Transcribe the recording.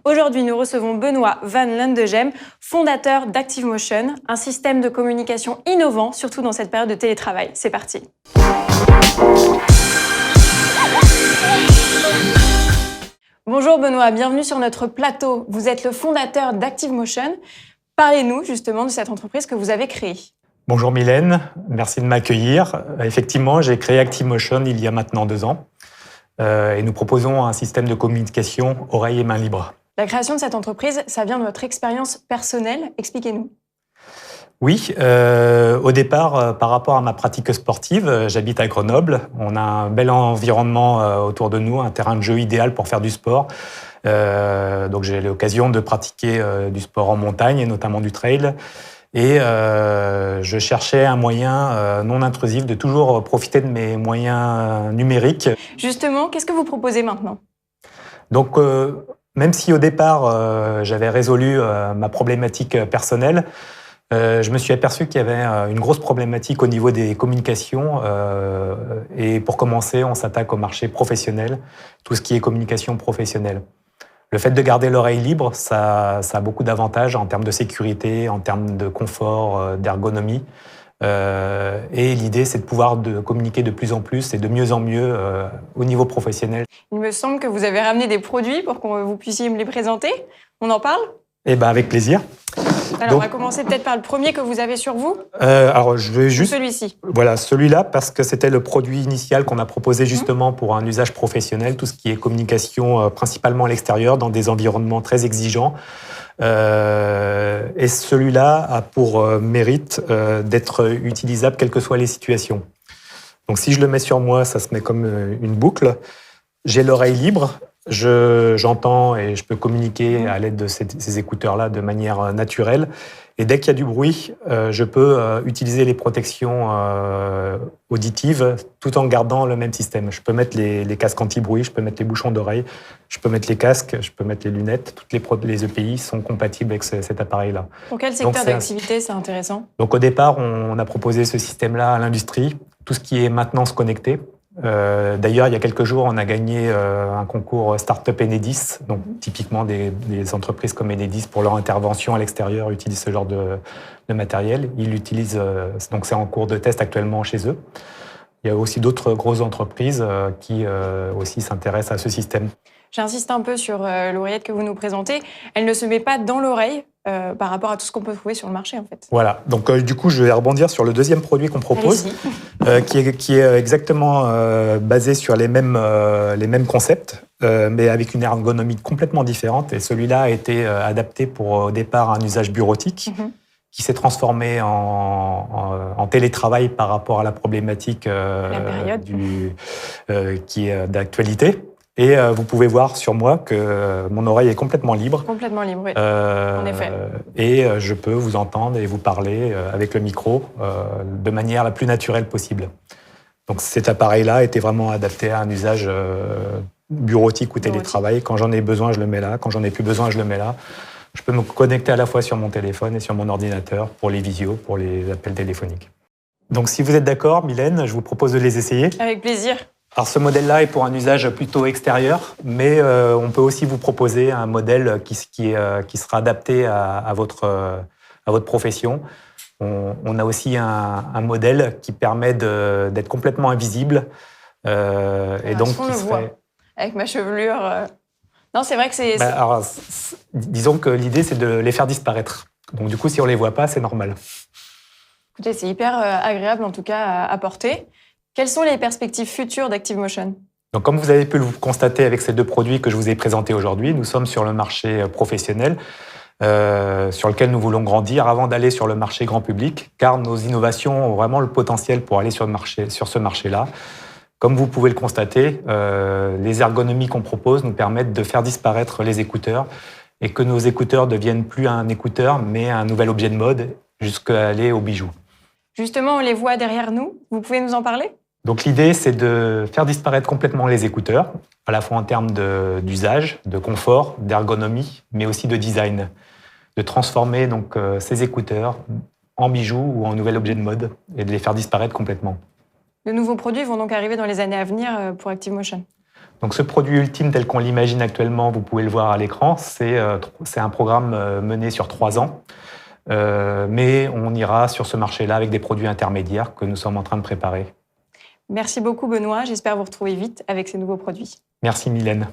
Aujourd'hui, nous recevons Benoît Van Lundegem, fondateur d'ActiveMotion, un système de communication innovant, surtout dans cette période de télétravail. C'est parti. Bonjour Benoît, bienvenue sur notre plateau. Vous êtes le fondateur d'ActiveMotion. Parlez-nous justement de cette entreprise que vous avez créée. Bonjour Mylène, merci de m'accueillir. Effectivement, j'ai créé ActiveMotion il y a maintenant 2 ans et nous proposons un système de communication oreille et main libre. La création de cette entreprise, ça vient de votre expérience personnelle. Expliquez-nous. Oui, au départ, par rapport à ma pratique sportive, j'habite à Grenoble. On a un bel environnement autour de nous, un terrain de jeu idéal pour faire du sport. Donc j'ai l'occasion de pratiquer du sport en montagne et notamment du trail. Et je cherchais un moyen non intrusif de toujours profiter de mes moyens numériques. Justement, qu'est-ce que vous proposez maintenant? Donc, même si au départ, j'avais résolu ma problématique personnelle, je me suis aperçu qu'il y avait une grosse problématique au niveau des communications. Et pour commencer, on s'attaque au marché professionnel, tout ce qui est communication professionnelle. Le fait de garder l'oreille libre, ça a beaucoup d'avantages en termes de sécurité, en termes de confort, d'ergonomie. Et l'idée, c'est de pouvoir communiquer de plus en plus et de mieux en mieux au niveau professionnel. Il me semble que vous avez ramené des produits pour que vous puissiez me les présenter. On en parle? Eh ben, avec plaisir. Alors, on va commencer peut-être par le premier que vous avez sur vous. Alors, je vais juste... Celui-ci. Voilà, celui-là, parce que c'était le produit initial qu'on a proposé justement pour un usage professionnel, tout ce qui est communication principalement à l'extérieur, dans des environnements très exigeants. Et celui-là a pour mérite d'être utilisable quelles que soient les situations. Donc, si je le mets sur moi, ça se met comme une boucle. J'ai l'oreille libre. J'entends et je peux communiquer à l'aide de ces écouteurs-là de manière naturelle. Et dès qu'il y a du bruit, je peux utiliser les protections auditives tout en gardant le même système. Je peux mettre les casques anti-bruit, je peux mettre les bouchons d'oreille, je peux mettre les casques, je peux mettre les lunettes. Toutes les EPI sont compatibles avec cet appareil-là. Pour quel secteur d'activité c'est intéressant? Donc au départ, on a proposé ce système-là à l'industrie, tout ce qui est maintenance connectée. D'ailleurs, il y a quelques jours, on a gagné un concours Startup Enedis. Donc, typiquement, des entreprises comme Enedis, pour leur intervention à l'extérieur, utilisent ce genre de matériel. Ils l'utilisent, donc c'est en cours de test actuellement chez eux. Il y a aussi d'autres grosses entreprises qui aussi s'intéressent à ce système. J'insiste un peu sur l'oreillette que vous nous présentez. Elle ne se met pas dans l'oreille par rapport à tout ce qu'on peut trouver sur le marché, en fait. Voilà. Donc, du coup, je vais rebondir sur le deuxième produit qu'on propose, qui est exactement basé sur les mêmes concepts, mais avec une ergonomie complètement différente. Et celui-là a été adapté pour, au départ, un usage bureautique, qui s'est transformé en télétravail par rapport à la problématique qui est d'actualité. Et vous pouvez voir sur moi que mon oreille est complètement libre. Complètement libre, oui. En effet. Et je peux vous entendre et vous parler avec le micro de manière la plus naturelle possible. Donc cet appareil-là était vraiment adapté à un usage bureautique ou télétravail. Quand j'en ai besoin, je le mets là. Quand j'en ai plus besoin, je le mets là. Je peux me connecter à la fois sur mon téléphone et sur mon ordinateur pour les visios, pour les appels téléphoniques. Donc si vous êtes d'accord, Mylène, je vous propose de les essayer. Avec plaisir. Alors ce modèle-là est pour un usage plutôt extérieur, mais on peut aussi vous proposer un modèle qui sera adapté à votre profession. On a aussi un modèle qui permet d'être complètement invisible. Et donc, on le voit. Avec ma chevelure. Non, c'est vrai que c'est... disons que l'idée, c'est de les faire disparaître. Donc du coup, si on ne les voit pas, c'est normal. Écoutez, c'est hyper agréable en tout cas à porter. Quelles sont les perspectives futures d'ActiveMotion? Donc, comme vous avez pu le constater avec ces 2 produits que je vous ai présentés aujourd'hui, nous sommes sur le marché professionnel sur lequel nous voulons grandir avant d'aller sur le marché grand public, car nos innovations ont vraiment le potentiel pour aller sur ce marché-là. Comme vous pouvez le constater, les ergonomies qu'on propose nous permettent de faire disparaître les écouteurs et que nos écouteurs ne deviennent plus un écouteur, mais un nouvel objet de mode jusqu'à aller aux bijoux. Justement, on les voit derrière nous. Vous pouvez nous en parler? Donc l'idée, c'est de faire disparaître complètement les écouteurs, à la fois en termes d'usage, de confort, d'ergonomie, mais aussi de design. De transformer donc ces écouteurs en bijoux ou en nouvel objet de mode et de les faire disparaître complètement. De nouveaux produits vont donc arriver dans les années à venir pour ActiveMotion. Donc ce produit ultime tel qu'on l'imagine actuellement, vous pouvez le voir à l'écran, c'est un programme mené sur 3 ans. Mais on ira sur ce marché-là avec des produits intermédiaires que nous sommes en train de préparer. Merci beaucoup Benoît, j'espère vous retrouver vite avec ces nouveaux produits. Merci Mylène.